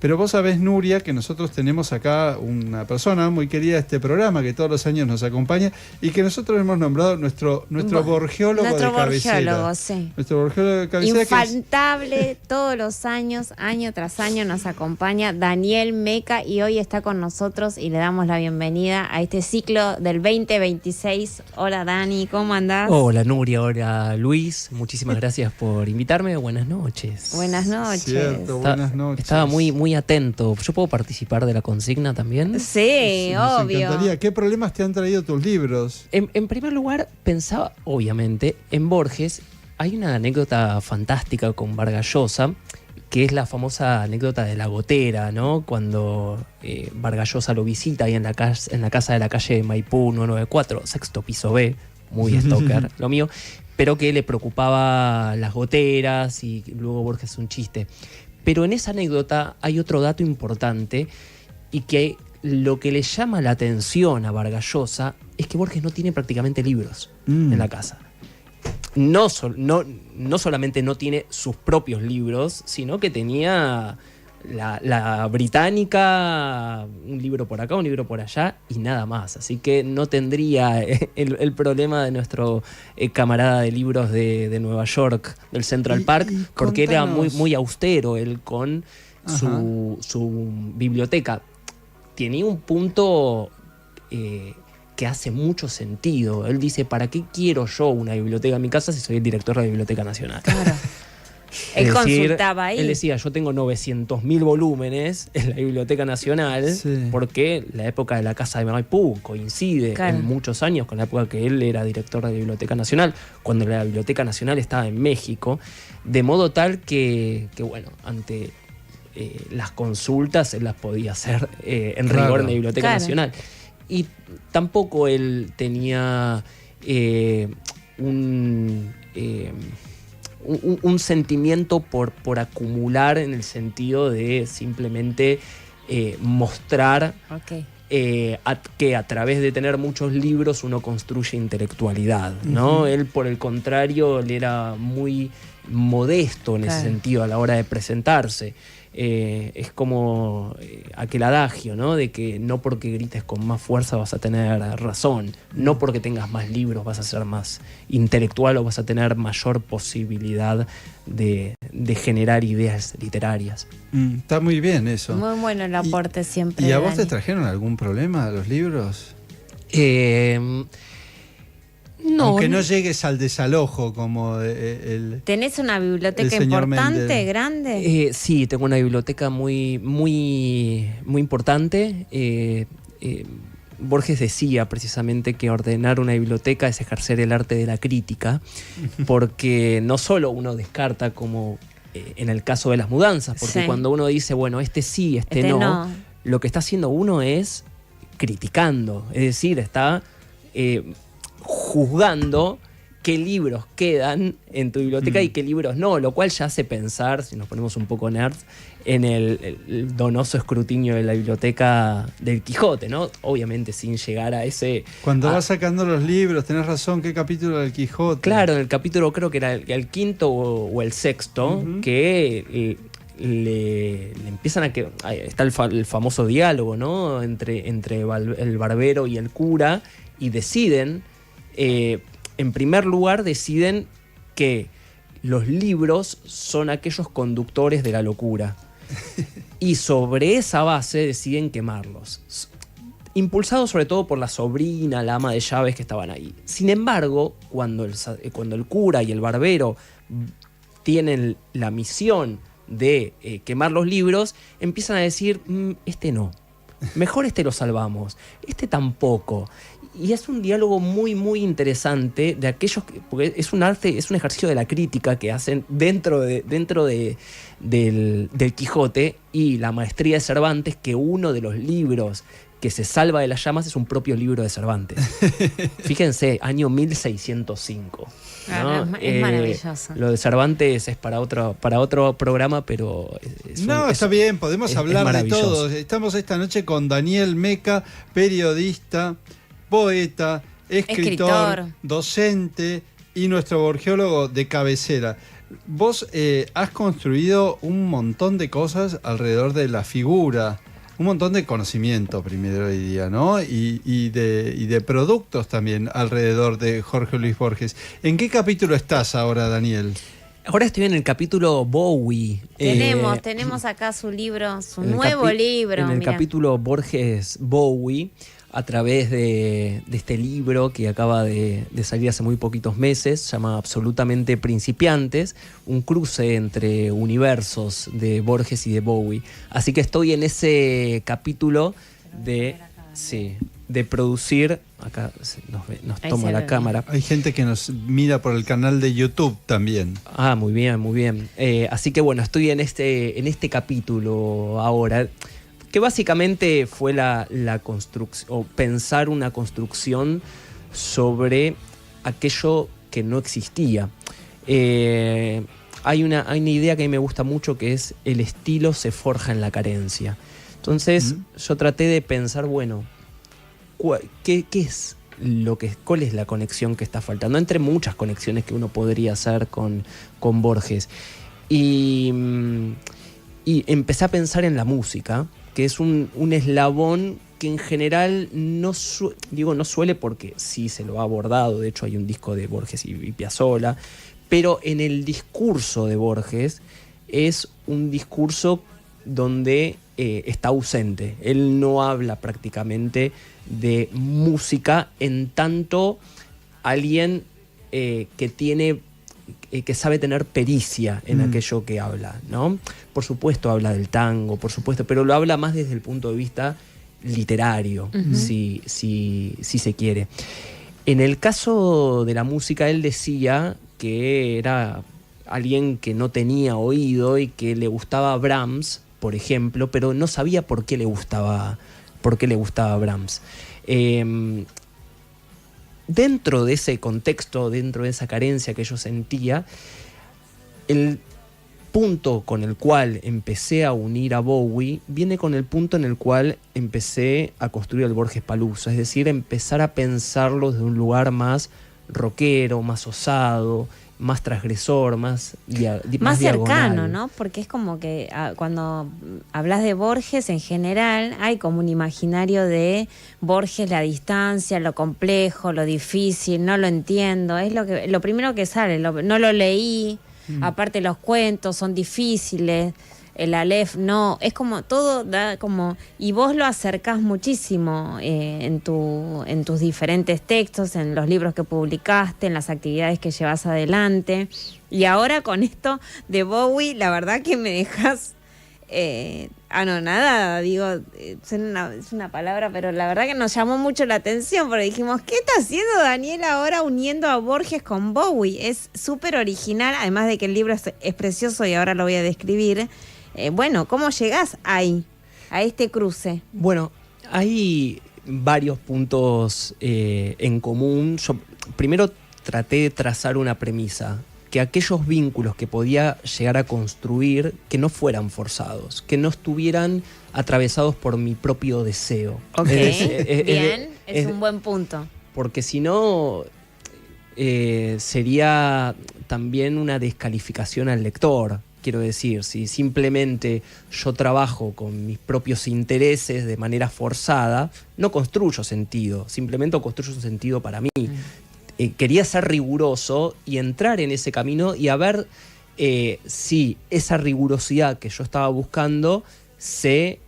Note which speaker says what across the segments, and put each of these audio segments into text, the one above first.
Speaker 1: Pero vos sabés, Nuria, que nosotros tenemos acá una persona muy querida de este programa que todos los años nos acompaña y que nosotros hemos nombrado nuestro borgeólogo de cabecera.
Speaker 2: Borgeólogo, sí.
Speaker 1: Nuestro borgeólogo de cabecera.
Speaker 2: Infaltable, todos los años, año tras año nos acompaña Daniel Meca y hoy está con nosotros y le damos la bienvenida a este ciclo del 2026. Hola Dani, ¿cómo andás?
Speaker 3: Hola Nuria, hola Luis, muchísimas gracias por invitarme, buenas noches.
Speaker 2: Buenas noches.
Speaker 1: Cierto, buenas noches.
Speaker 3: Estaba muy atento. ¿Yo puedo participar de la consigna también?
Speaker 2: Sí,
Speaker 1: Nos
Speaker 2: obvio.
Speaker 1: encantaría. ¿Qué problemas te han traído tus libros?
Speaker 3: En primer lugar, pensaba, obviamente, en Borges. Hay una anécdota fantástica con Vargas Llosa, que es la famosa anécdota de la gotera, ¿no? Cuando Vargas Llosa lo visita ahí en la casa de la calle Maipú 994, sexto piso B, muy stalker, lo mío, pero que le preocupaba las goteras y luego Borges es un chiste. Pero en esa anécdota hay otro dato importante y que lo que le llama la atención a Vargas Llosa es que Borges no tiene prácticamente libros en la casa. No solamente no tiene sus propios libros, sino que tenía la británica, un libro por acá, un libro por allá y nada más. Así que no tendría el problema de nuestro camarada de libros de Nueva York, del Central Park, porque era muy austero él con su biblioteca. Tenía un punto que hace mucho sentido. Él dice, ¿para qué quiero yo una biblioteca en mi casa si soy el director de la Biblioteca Nacional?
Speaker 2: Claro. Él consultaba ahí.
Speaker 3: Él decía, yo tengo 900.000 volúmenes en la Biblioteca Nacional, porque la época de la Casa de Maipú coincide en muchos años con la época que él era director de la Biblioteca Nacional, cuando la Biblioteca Nacional estaba en México, de modo tal que bueno, ante las consultas él las podía hacer en rigor en la Biblioteca Nacional. Y tampoco él tenía un sentimiento por acumular, en el sentido de simplemente mostrar que a través de tener muchos libros uno construye intelectualidad, ¿no? Él, por el contrario, él era muy modesto en ese sentido a la hora de presentarse. Es como aquel adagio, ¿no? De que no porque grites con más fuerza vas a tener razón, no porque tengas más libros vas a ser más intelectual o vas a tener mayor posibilidad de generar ideas literarias.
Speaker 1: Está muy bien eso.
Speaker 2: Muy bueno el aporte siempre.
Speaker 1: ¿Y a vos te trajeron algún problema los libros?
Speaker 3: No,
Speaker 1: aunque no llegues al desalojo como el...
Speaker 2: ¿Tenés una biblioteca importante, grande?
Speaker 3: Sí, tengo una biblioteca muy importante. Borges decía precisamente que ordenar una biblioteca es ejercer el arte de la crítica, porque no solo uno descarta, como en el caso de las mudanzas, porque cuando uno dice, bueno, este sí, este no, lo que está haciendo uno es criticando, es decir, está juzgando qué libros quedan en tu biblioteca y qué libros no, lo cual ya hace pensar, si nos ponemos un poco nerds, en el donoso escrutinio de la biblioteca del Quijote, ¿no? Obviamente sin llegar a ese...
Speaker 1: Cuando vas sacando los libros, tenés razón, ¿qué capítulo del Quijote?
Speaker 3: Claro, en el capítulo creo que era el quinto o el sexto, que le empiezan a... está el famoso diálogo, ¿no? Entre el barbero y el cura, y deciden... en primer lugar, deciden que los libros son aquellos conductores de la locura. Y sobre esa base deciden quemarlos. Impulsados sobre todo por la sobrina, la ama de llaves que estaban ahí. Sin embargo, cuando el cura y el barbero tienen la misión de quemar los libros, empiezan a decir, este no. Mejor este lo salvamos, este tampoco. Y es un diálogo muy interesante de aquellos porque es un arte, es un ejercicio de la crítica que hacen dentro del Quijote, y la maestría de Cervantes, que uno de los libros que se salva de las llamas es un propio libro de Cervantes. Fíjense, año 1605. ¿no?
Speaker 2: Es maravilloso.
Speaker 3: Lo de Cervantes es para otro programa, pero...
Speaker 1: está bien, podemos hablar de todo. Estamos esta noche con Daniel Meca, periodista, poeta, escritor, docente y nuestro borgeólogo de cabecera. Vos has construido un montón de cosas alrededor de la figura, un montón de conocimiento, primero diría, ¿no? Y de productos también alrededor de Jorge Luis Borges. ¿En qué capítulo estás ahora, Daniel?
Speaker 3: Ahora estoy en el capítulo Bowie.
Speaker 2: Tenemos acá su libro, su nuevo libro.
Speaker 3: En el capítulo Borges Bowie, a través de este libro que acaba de salir hace muy poquitos meses, se llama Absolutamente Principiantes, un cruce entre universos de Borges y de Bowie. Así que estoy en ese capítulo de producir. Acá nos toma la cámara.
Speaker 1: Hay gente que nos mira por el canal de YouTube también.
Speaker 3: Ah, muy bien, muy bien. Así que bueno, estoy en este capítulo ahora, que básicamente fue la construcción, o pensar una construcción sobre aquello que no existía. Hay una idea que a mí me gusta mucho, que es: el estilo se forja en la carencia. Entonces yo traté de pensar, bueno, ¿qué es cuál es la conexión que está faltando? Entre muchas conexiones que uno podría hacer con Borges. Y empecé a pensar en la música, que es un eslabón que en general no suele, porque sí se lo ha abordado. De hecho, hay un disco de Borges y Piazzolla, pero en el discurso de Borges es un discurso donde está ausente. Él no habla prácticamente de música en tanto alguien que sabe tener pericia en aquello que habla, ¿no? Por supuesto habla del tango, por supuesto, pero lo habla más desde el punto de vista literario, si se quiere. En el caso de la música, él decía que era alguien que no tenía oído y que le gustaba Brahms, por ejemplo, pero no sabía por qué le gustaba Brahms. Dentro de ese contexto, dentro de esa carencia que yo sentía, el punto con el cual empecé a unir a Bowie viene con el punto en el cual empecé a construir el Borges Paluso, es decir, empezar a pensarlo desde un lugar más rockero, más osado, más transgresor, más
Speaker 2: cercano, diagonal, ¿no? Porque es como que cuando hablas de Borges en general hay como un imaginario de Borges, la distancia, lo complejo, lo difícil, no lo entiendo, es lo primero que sale, no lo leí, aparte los cuentos son difíciles, el Aleph no, es como todo da como, y vos lo acercás muchísimo en tus diferentes textos, en los libros que publicaste, en las actividades que llevas adelante, y ahora con esto de Bowie, la verdad que me dejas anonadada, digo, es una palabra, pero la verdad que nos llamó mucho la atención, porque dijimos, ¿qué está haciendo Daniel ahora uniendo a Borges con Bowie? Es súper original, además de que el libro es precioso y ahora lo voy a describir. Bueno, ¿cómo llegás ahí, a este cruce?
Speaker 3: Bueno, hay varios puntos en común. Yo primero traté de trazar una premisa, que aquellos vínculos que podía llegar a construir, que no fueran forzados, que no estuvieran atravesados por mi propio deseo.
Speaker 2: Ok, es un buen punto.
Speaker 3: Porque si no, sería también una descalificación al lector. Quiero decir, si simplemente yo trabajo con mis propios intereses de manera forzada, no construyo sentido, simplemente construyo un sentido para mí. Quería ser riguroso y entrar en ese camino y a ver si esa rigurosidad que yo estaba buscando se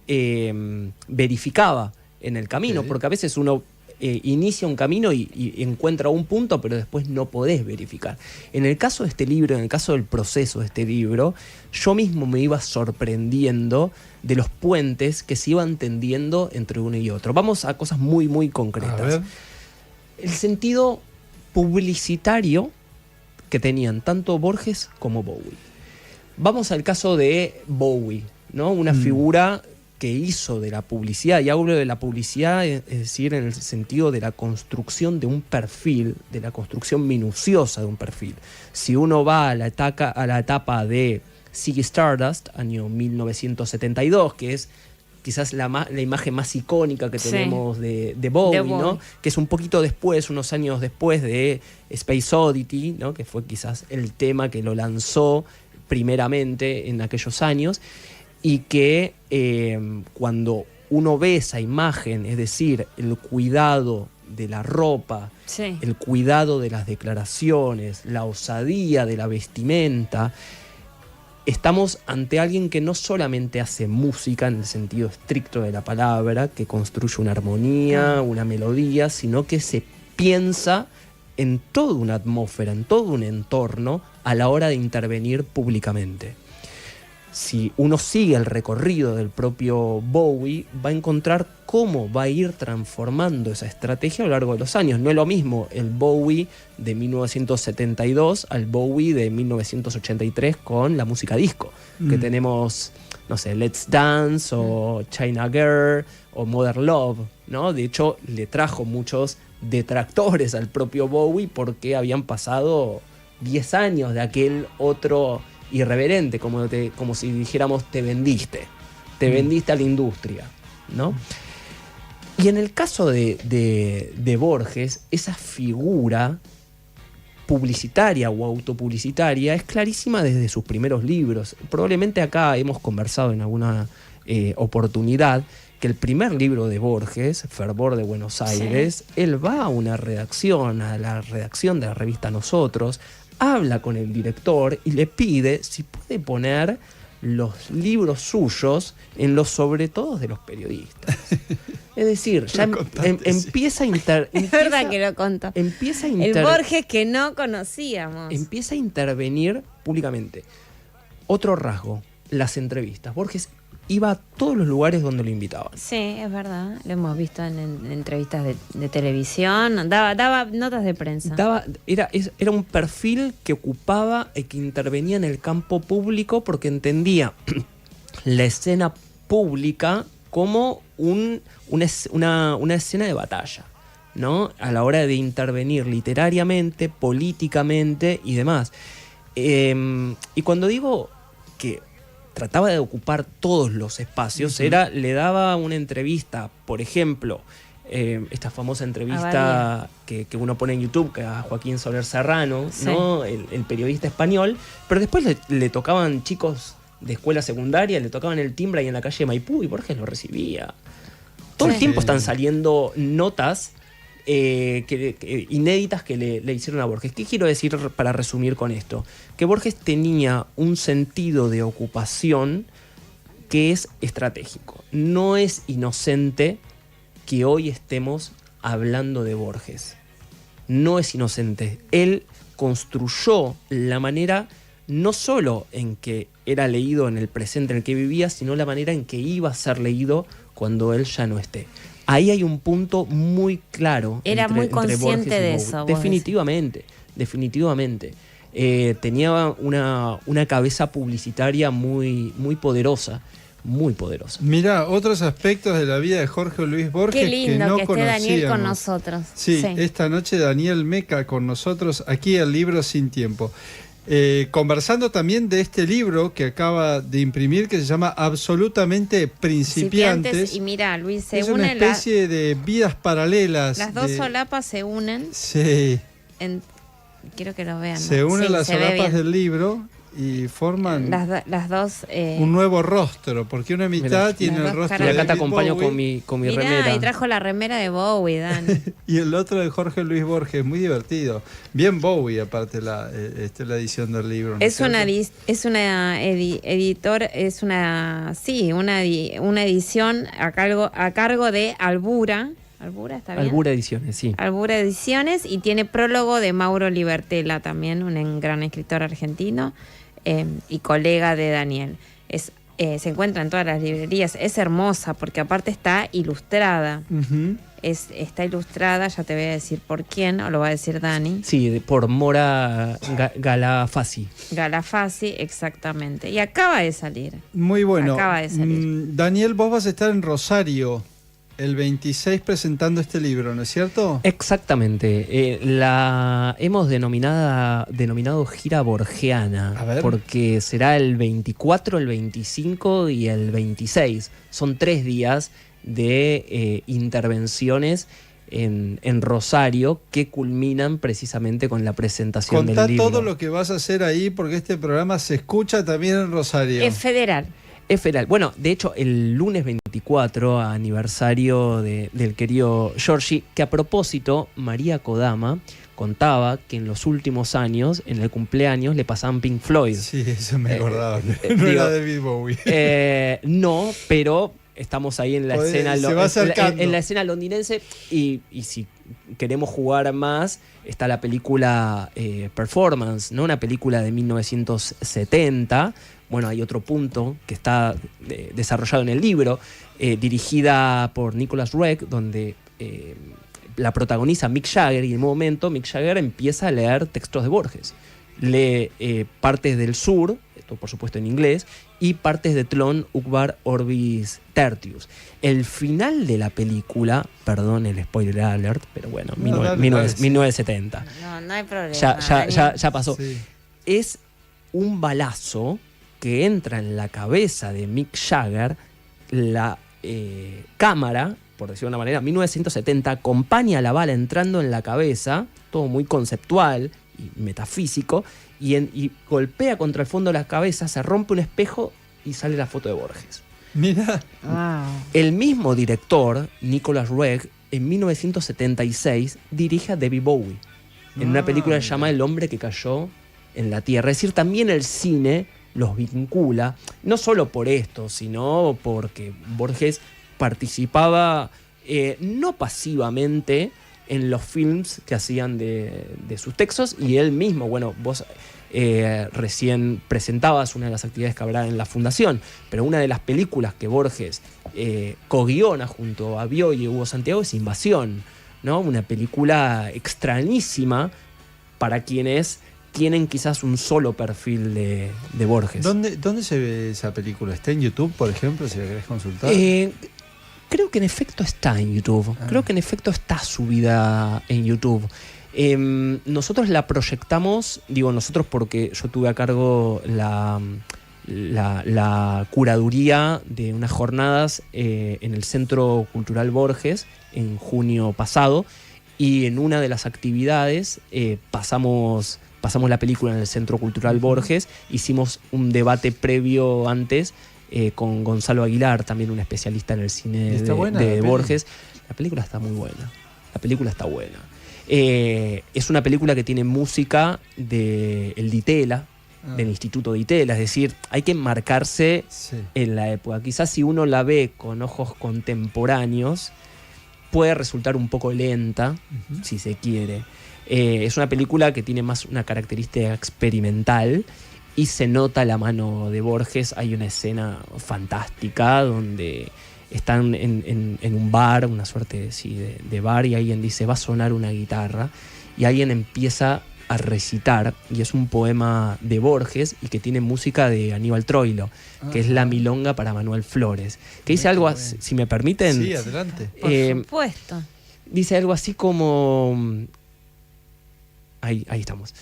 Speaker 3: verificaba en el camino, porque a veces uno inicia un camino y encuentra un punto, pero después no podés verificar. En el caso de este libro, en el caso del proceso de este libro, yo mismo me iba sorprendiendo de los puentes que se iban tendiendo entre uno y otro. Vamos a cosas muy, muy concretas. El sentido publicitario que tenían tanto Borges como Bowie. Vamos al caso de Bowie, ¿no? Una figura que hizo de la publicidad, y hablo de la publicidad, es decir, en el sentido de la construcción de un perfil, de la construcción minuciosa de un perfil. Si uno va a la etapa de Ziggy Stardust, año 1972, que es quizás la imagen más icónica que
Speaker 2: Sí.
Speaker 3: tenemos de Bowie,
Speaker 2: De Bowie.
Speaker 3: ¿no? Que es un poquito después, unos años después de Space Oddity, ¿no? Que fue quizás el tema que lo lanzó primeramente en aquellos años, y que cuando uno ve esa imagen, es decir, el cuidado de la ropa,
Speaker 2: Sí.
Speaker 3: el cuidado de las declaraciones, la osadía de la vestimenta, estamos ante alguien que no solamente hace música en el sentido estricto de la palabra, que construye una armonía, una melodía, sino que se piensa en toda una atmósfera, en todo un entorno a la hora de intervenir públicamente. Si uno sigue el recorrido del propio Bowie, va a encontrar cómo va a ir transformando esa estrategia a lo largo de los años. No es lo mismo el Bowie de 1972 al Bowie de 1983 con la música disco, que tenemos, no sé, Let's Dance o China Girl o Modern Love, ¿no? De hecho, le trajo muchos detractores al propio Bowie porque habían pasado 10 años de aquel otro irreverente, como si dijéramos te vendiste a la industria, ¿no? Y en el caso de Borges, esa figura publicitaria o autopublicitaria es clarísima desde sus primeros libros. Probablemente acá hemos conversado en alguna oportunidad que el primer libro de Borges, Fervor de Buenos Aires, él va a una redacción, a la redacción de la revista Nosotros, habla con el director y le pide si puede poner los libros suyos en los sobretodos de los periodistas. Es decir, ya empieza a
Speaker 2: Es verdad que lo contó.
Speaker 3: empieza a
Speaker 2: El Borges que no conocíamos.
Speaker 3: empieza a intervenir públicamente. Otro rasgo, las entrevistas. Borges iba a todos los lugares donde lo invitaban.
Speaker 2: Sí, es verdad. Lo hemos visto en entrevistas de televisión. Daba notas de prensa.
Speaker 3: Era un perfil que ocupaba y que intervenía en el campo público porque entendía la escena pública como una escena de batalla, ¿no? A la hora de intervenir literariamente, políticamente y demás. Y cuando digo que trataba de ocupar todos los espacios, le daba una entrevista, por ejemplo, esta famosa entrevista que uno pone en YouTube, que a Joaquín Soler Serrano,
Speaker 2: Sí.
Speaker 3: ¿no? El periodista español, pero después le tocaban chicos de escuela secundaria, le tocaban el timbre ahí en la calle Maipú y Borges lo recibía. Todo el
Speaker 2: Sí.
Speaker 3: tiempo están saliendo notas inéditas que le hicieron a Borges. ¿Qué quiero decir para resumir con esto? Que Borges tenía un sentido de ocupación que es estratégico. No es inocente que hoy estemos hablando de Borges. No es inocente. Él construyó la manera no solo en que era leído en el presente en el que vivía, sino la manera en que iba a ser leído cuando él ya no esté. Ahí hay un punto muy claro.
Speaker 2: Era muy consciente
Speaker 3: Borges y
Speaker 2: de
Speaker 3: Bowie.
Speaker 2: eso, vos
Speaker 3: Definitivamente. Tenía una cabeza publicitaria muy, muy poderosa. Muy poderosa.
Speaker 1: Mira, otros aspectos de la vida de Jorge Luis Borges
Speaker 2: Qué lindo
Speaker 1: que no
Speaker 2: que esté Daniel con
Speaker 1: conocíamos.
Speaker 2: nosotros.
Speaker 1: Sí, esta noche Daniel Meca con nosotros aquí en Libro Sin Tiempo. Conversando también de este libro que acaba de imprimir que se llama Absolutamente Principiantes.
Speaker 2: Y mira, Luis, se
Speaker 1: Es una
Speaker 2: unen
Speaker 1: especie de vidas paralelas.
Speaker 2: las dos solapas se unen.
Speaker 1: Sí,
Speaker 2: Quiero que lo vean. ¿no?
Speaker 1: se unen
Speaker 2: Sí,
Speaker 1: las
Speaker 2: se ve
Speaker 1: solapas
Speaker 2: bien.
Speaker 1: del libro y forman
Speaker 2: Las dos.
Speaker 1: un nuevo rostro, porque una mitad
Speaker 3: Mirá,
Speaker 1: tiene
Speaker 2: las
Speaker 1: el
Speaker 2: dos
Speaker 1: rostro
Speaker 2: caras.
Speaker 1: de
Speaker 3: Y acá te
Speaker 1: David
Speaker 3: acompaño
Speaker 1: Bowie,
Speaker 3: con mi
Speaker 2: Mirá,
Speaker 3: remera.
Speaker 2: y trajo la remera de Bowie, Dan.
Speaker 1: y el otro de Jorge Luis Borges, muy divertido. Bien Bowie, aparte la edición del libro. ¿no
Speaker 2: Es una
Speaker 1: cierto?
Speaker 2: una edición a cargo de Albura. Albura, ¿está bien?
Speaker 3: Albura Ediciones, sí.
Speaker 2: Albura Ediciones, y tiene prólogo de Mauro Libertela, también un gran escritor argentino y colega de Daniel. Se encuentra en todas las librerías. Es hermosa porque aparte está ilustrada.
Speaker 1: Ujú.
Speaker 2: Está ilustrada, ya te voy a decir por quién, o lo va a decir Dani.
Speaker 3: Sí, por Mora Galafasi.
Speaker 2: Galafasi, exactamente. Y acaba de salir.
Speaker 1: Muy bueno.
Speaker 2: Acaba de salir.
Speaker 1: Daniel, vos vas a estar en Rosario el 26 presentando este libro, ¿no es cierto?
Speaker 3: Exactamente. La hemos denominado gira borgiana,
Speaker 1: A ver.
Speaker 3: porque será el 24, el 25 y el 26. Son 3 días de intervenciones en Rosario que culminan precisamente con la presentación
Speaker 1: Contá
Speaker 3: del libro.
Speaker 1: todo lo que vas a hacer ahí, porque este programa se escucha también en Rosario.
Speaker 2: Es federal.
Speaker 3: Es federal. Bueno, de hecho, el lunes 24, aniversario del querido Giorgi, que a propósito, María Kodama contaba que en los últimos años, en el cumpleaños, le pasaban Pink Floyd.
Speaker 1: Sí, eso me acordaba. No
Speaker 3: digo,
Speaker 1: era David Bowie.
Speaker 3: No, pero estamos ahí en la escena
Speaker 1: Se va acercando.
Speaker 3: en la escena londinense y si queremos jugar más, está la película Performance, ¿no? Una película de 1970. Bueno, hay otro punto que está desarrollado en el libro, dirigida por Nicholas Roeg, donde la protagoniza Mick Jagger, y en un momento Mick Jagger empieza a leer textos de Borges. Lee partes del sur, esto por supuesto en inglés, y partes de Tlön Uqbar Orbis Tertius. El final de la película, perdón el spoiler alert, pero bueno,
Speaker 1: No, dale.
Speaker 3: 1970.
Speaker 2: No hay problema.
Speaker 3: Ya pasó.
Speaker 1: Sí.
Speaker 3: Es un balazo que entra en la cabeza de Mick Jagger. La cámara, por decirlo de una manera, 1970, acompaña a la bala entrando en la cabeza, todo muy conceptual y metafísico, y golpea contra el fondo de la cabeza, se rompe un espejo y sale la foto de Borges.
Speaker 1: Mira,
Speaker 2: Wow.
Speaker 3: El mismo director, Nicholas Roeg, en 1976 dirige a David Bowie en una película que se llama El hombre que cayó en la tierra. Es decir, también el cine los vincula, no solo por esto, sino porque Borges participaba no pasivamente en los films que hacían de sus textos, y él mismo, bueno, vos recién presentabas una de las actividades que habrá en la fundación, pero una de las películas que Borges co-guiona junto a Bioy y Hugo Santiago es Invasión, ¿no? Una película extrañísima para quienes tienen quizás un solo perfil de Borges.
Speaker 1: ¿dónde se ve esa película? ¿Está en YouTube, por ejemplo, si la querés consultar?
Speaker 3: Creo que en efecto está en YouTube. Creo que en efecto está subida en YouTube. Nosotros la proyectamos, digo nosotros porque yo tuve a cargo la curaduría de unas jornadas en el Centro Cultural Borges en junio pasado, y en una de las actividades pasamos la película en el Centro Cultural Borges, hicimos un debate previo antes con Gonzalo Aguilar, también un especialista en el cine de Borges. La película está muy buena. La película está buena. Es una película que tiene música del Ditela, del Instituto Ditela, es decir, hay que marcarse en la época. Quizás si uno la ve con ojos contemporáneos, puede resultar un poco lenta, si se quiere. Es una película que tiene más una característica experimental y se nota la mano de Borges. Hay una escena fantástica donde están en un bar, una suerte de bar, y alguien dice va a sonar una guitarra, y alguien empieza a recitar, y es un poema de Borges y que tiene música de Aníbal Troilo, que es La Milonga para Manuel Flores, que dice algo así, si me permiten.
Speaker 1: Sí, adelante.
Speaker 2: Por supuesto.
Speaker 3: Dice algo así como... Ahí estamos.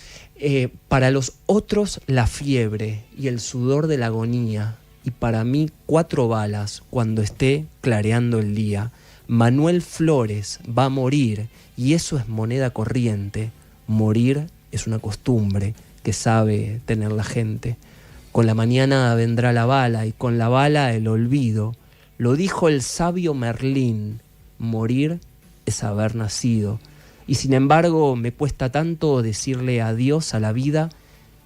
Speaker 3: Para los otros la fiebre y el sudor de la agonía, y para mí 4 balas cuando esté clareando el día. Manuel Flores va a morir, y eso es moneda corriente. Morir es una costumbre que sabe tener la gente. Con la mañana vendrá la bala, y con la bala el olvido. Lo dijo el sabio Merlín: morir es haber nacido. Y sin embargo me cuesta tanto decirle adiós a la vida,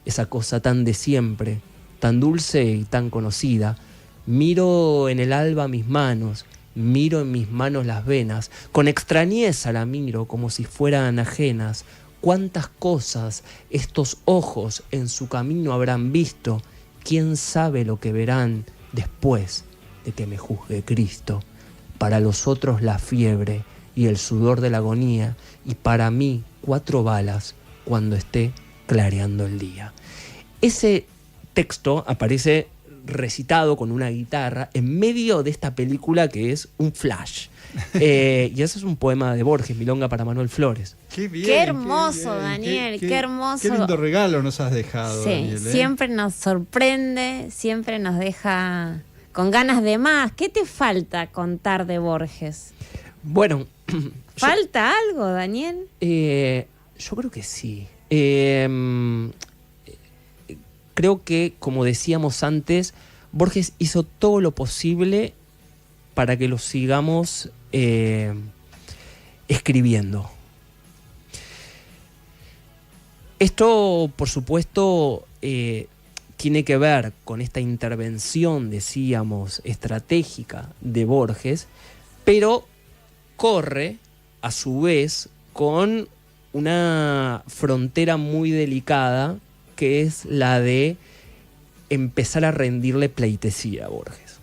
Speaker 3: esa cosa tan de siempre, tan dulce y tan conocida. Miro en el alba mis manos, miro en mis manos las venas, con extrañeza la miro como si fueran ajenas. Cuántas cosas estos ojos en su camino habrán visto, quién sabe lo que verán después de que me juzgue Cristo. Para los otros la fiebre y el sudor de la agonía, y para mí 4 balas cuando esté clareando el día. Ese texto aparece recitado con una guitarra en medio de esta película que es un flash. Y ese es un poema de Borges, Milonga para Manuel Flores.
Speaker 1: Qué bien.
Speaker 2: Qué hermoso,
Speaker 1: bien.
Speaker 2: Daniel, qué hermoso.
Speaker 1: Qué lindo regalo nos has dejado,
Speaker 2: Sí,
Speaker 1: Daniel.
Speaker 2: siempre nos sorprende, siempre nos deja con ganas de más. ¿Qué te falta contar de Borges?
Speaker 3: Bueno,
Speaker 2: ¿Falta algo, Daniel?
Speaker 3: yo creo que sí. Creo que, como decíamos antes, Borges hizo todo lo posible para que lo sigamos escribiendo. Esto, por supuesto, tiene que ver con esta intervención, decíamos, estratégica de Borges, pero corre, a su vez, con una frontera muy delicada, que es la de empezar a rendirle pleitesía a Borges.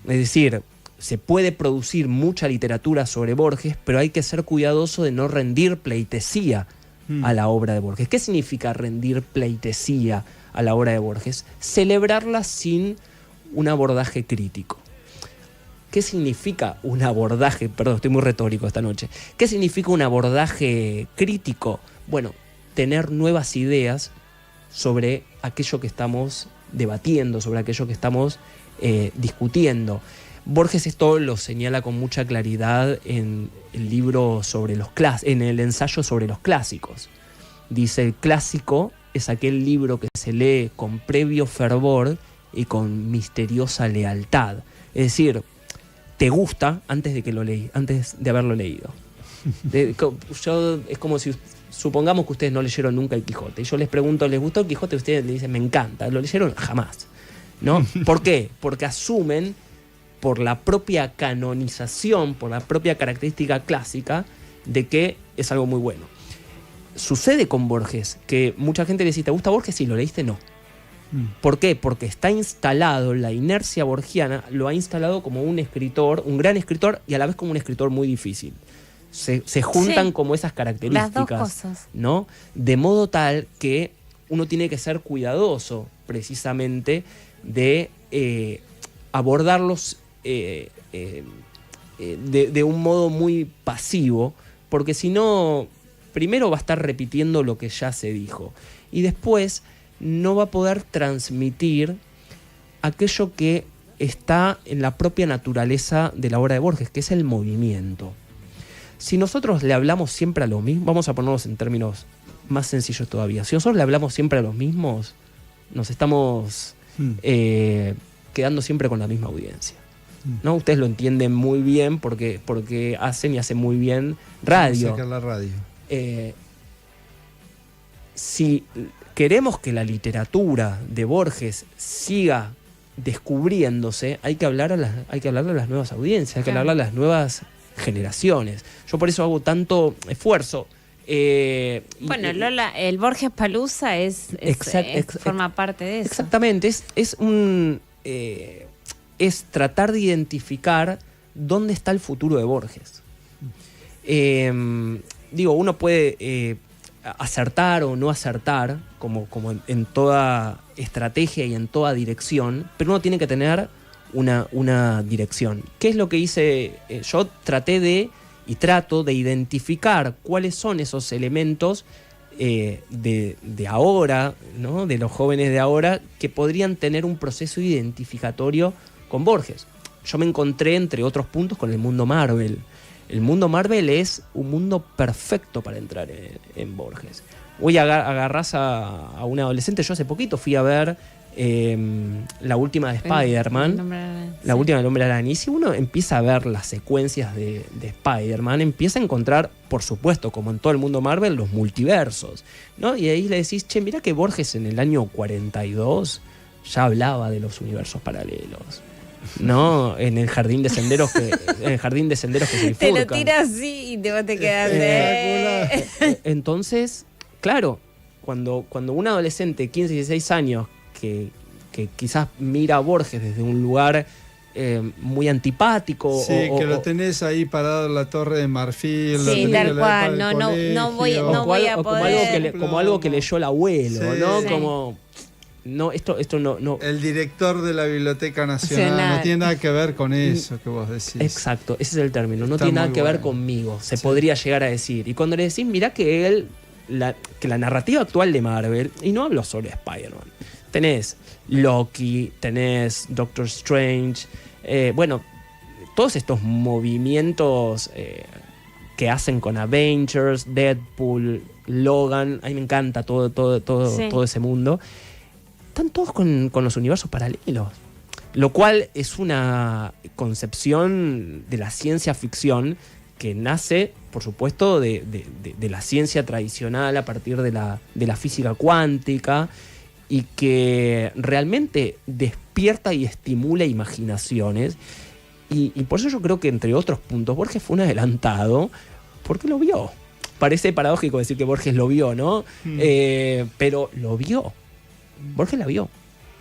Speaker 3: Es decir, se puede producir mucha literatura sobre Borges, pero hay que ser cuidadoso de no rendir pleitesía a la obra de Borges. ¿Qué significa rendir pleitesía a la obra de Borges? Celebrarla sin un abordaje crítico. ¿Qué significa un abordaje? Perdón, estoy muy retórico esta noche. ¿Qué significa un abordaje crítico? Bueno, tener nuevas ideas sobre aquello que estamos debatiendo, sobre aquello que estamos discutiendo. Borges esto lo señala con mucha claridad en el libro sobre en el ensayo sobre los clásicos. Dice: el clásico es aquel libro que se lee con previo fervor y con misteriosa lealtad. Es decir, te gusta antes de haberlo leído. Es como si supongamos que ustedes no leyeron nunca el Quijote y yo les pregunto, ¿les gustó el Quijote? Y ustedes le dicen, me encanta. ¿Lo leyeron? Jamás, ¿no? ¿Por qué? Porque asumen, por la propia canonización, por la propia característica clásica, de que es algo muy bueno. Sucede con Borges, que mucha gente le dice, ¿te gusta Borges? Sí, ¿lo leíste? No. ¿Por qué? Porque está instalado, la inercia borgiana lo ha instalado como un escritor, un gran escritor, y a la vez como un escritor muy difícil. Se juntan como esas características,
Speaker 2: las dos cosas,
Speaker 3: ¿no? De modo tal que uno tiene que ser cuidadoso, precisamente, de abordarlos de un modo muy pasivo, porque si no, primero va a estar repitiendo lo que ya se dijo, y después no va a poder transmitir aquello que está en la propia naturaleza de la obra de Borges, que es el movimiento. Si nosotros le hablamos siempre a los mismos, vamos a ponernos en términos más sencillos todavía, si nosotros le hablamos siempre a los mismos, nos estamos quedando siempre con la misma audiencia, ¿no? Ustedes lo entienden muy bien porque hacen muy bien radio.
Speaker 1: Sacar la radio.
Speaker 3: Si queremos que la literatura de Borges siga descubriéndose, hay que hablarle a las nuevas audiencias, hay que hablarle a las nuevas generaciones. Yo por eso hago tanto esfuerzo.
Speaker 2: Bueno, Lola, el Borges Palusa forma parte de eso.
Speaker 3: Exactamente, es tratar de identificar dónde está el futuro de Borges. Uno puede acertar o no acertar, como en toda estrategia y en toda dirección, pero uno tiene que tener una dirección. ¿Qué es lo que hice? Yo trato de identificar cuáles son esos elementos de ahora, ¿no? De los jóvenes de ahora, que podrían tener un proceso identificatorio con Borges. Yo me encontré, entre otros puntos, con el mundo Marvel. El mundo Marvel es un mundo perfecto para entrar en Borges. Hoy agarrás a un adolescente. Yo hace poquito fui a ver la última de Spider-Man, la última del Hombre Araña. Y si uno empieza a ver las secuencias de Spider-Man, empieza a encontrar, por supuesto, como en todo el mundo Marvel, los multiversos, ¿no? Y ahí le decís, che, mirá que Borges en el año 42 ya hablaba de los universos paralelos, ¿no? En el jardín de senderos que se bifurcan.
Speaker 2: Te lo tiras así y te quedas
Speaker 3: Entonces, claro, cuando un adolescente de 15, 16 años que quizás mira a Borges desde un lugar muy antipático.
Speaker 1: Sí, que lo tenés ahí parado en la Torre de Marfil.
Speaker 2: Sí, tal cual. No voy a poder.
Speaker 3: Como algo que leyó el abuelo, sí, ¿no?
Speaker 2: Sí.
Speaker 3: Como no, esto no.
Speaker 1: El director de la Biblioteca Nacional
Speaker 2: Nacional.
Speaker 1: no tiene nada que ver con eso que vos decís.
Speaker 3: Exacto, ese es el término. No
Speaker 1: Está
Speaker 3: tiene nada
Speaker 1: muy
Speaker 3: que ver
Speaker 1: bueno.
Speaker 3: conmigo, se
Speaker 1: Sí.
Speaker 3: podría llegar a decir. Y cuando le decís, mirá que que la narrativa actual de Marvel, y no hablo solo de Spider-Man, tenés Loki, tenés Doctor Strange, bueno, todos estos movimientos que hacen con Avengers, Deadpool, Logan, a mí me encanta
Speaker 2: Sí.
Speaker 3: todo ese mundo. Están todos con los universos paralelos. Lo cual es una concepción de la ciencia ficción que nace, por supuesto, de la ciencia tradicional a partir de la física cuántica y que realmente despierta y estimula imaginaciones. Y por eso yo creo que, entre otros puntos, Borges fue un adelantado porque lo vio. Parece paradójico decir que Borges lo vio, ¿no? Pero lo vio. Borges la vio.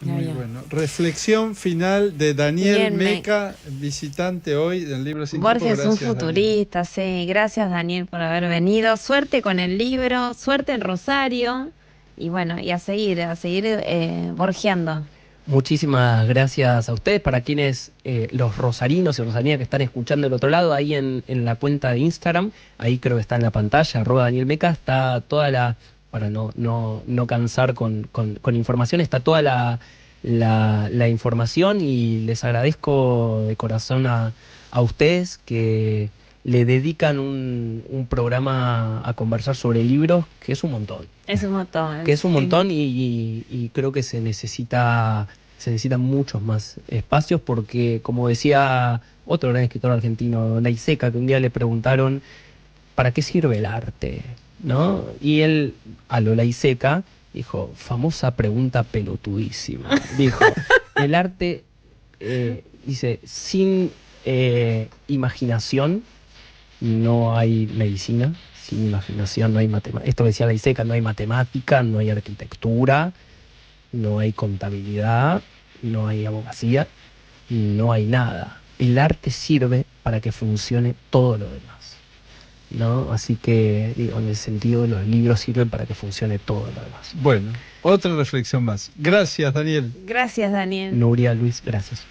Speaker 1: Muy
Speaker 2: Ya.
Speaker 1: bueno. Reflexión final de Daniel
Speaker 2: Bien,
Speaker 1: Meca, visitante hoy del libro Sin Cuerpo.
Speaker 2: Borges es un
Speaker 1: Gracias, Daniel.
Speaker 2: futurista, sí. Gracias, Daniel, por haber venido. Suerte con el libro, suerte en Rosario. Y bueno, y a seguir borgeando.
Speaker 3: Muchísimas gracias a ustedes. Para quienes, los rosarinos y rosarinas que están escuchando del otro lado, ahí en la cuenta de Instagram, ahí creo que está en la pantalla, @DanielMeca, está toda la, para no cansar con información, está toda la información, y les agradezco de corazón a ustedes que le dedican un programa a conversar sobre libros, que es un montón.
Speaker 2: Es un montón.
Speaker 3: Que es un montón, y creo que se necesitan muchos más espacios, porque, como decía otro gran escritor argentino, Laiseca, que un día le preguntaron ¿para qué sirve el arte? ¿No? Y él, a lo Laiseca, dijo, famosa pregunta pelotudísima. Dijo, el arte, dice, sin imaginación no hay medicina, sin imaginación no hay matemática. Esto decía Laiseca, no hay matemática, no hay arquitectura, no hay contabilidad, no hay abogacía, no hay nada. El arte sirve para que funcione todo lo demás, ¿no? Así que, digo, en el sentido de los libros sirven para que funcione todo lo demás.
Speaker 1: Bueno, otra reflexión más. Gracias, Daniel.
Speaker 2: Gracias, Daniel.
Speaker 3: Nuria, Luis, gracias.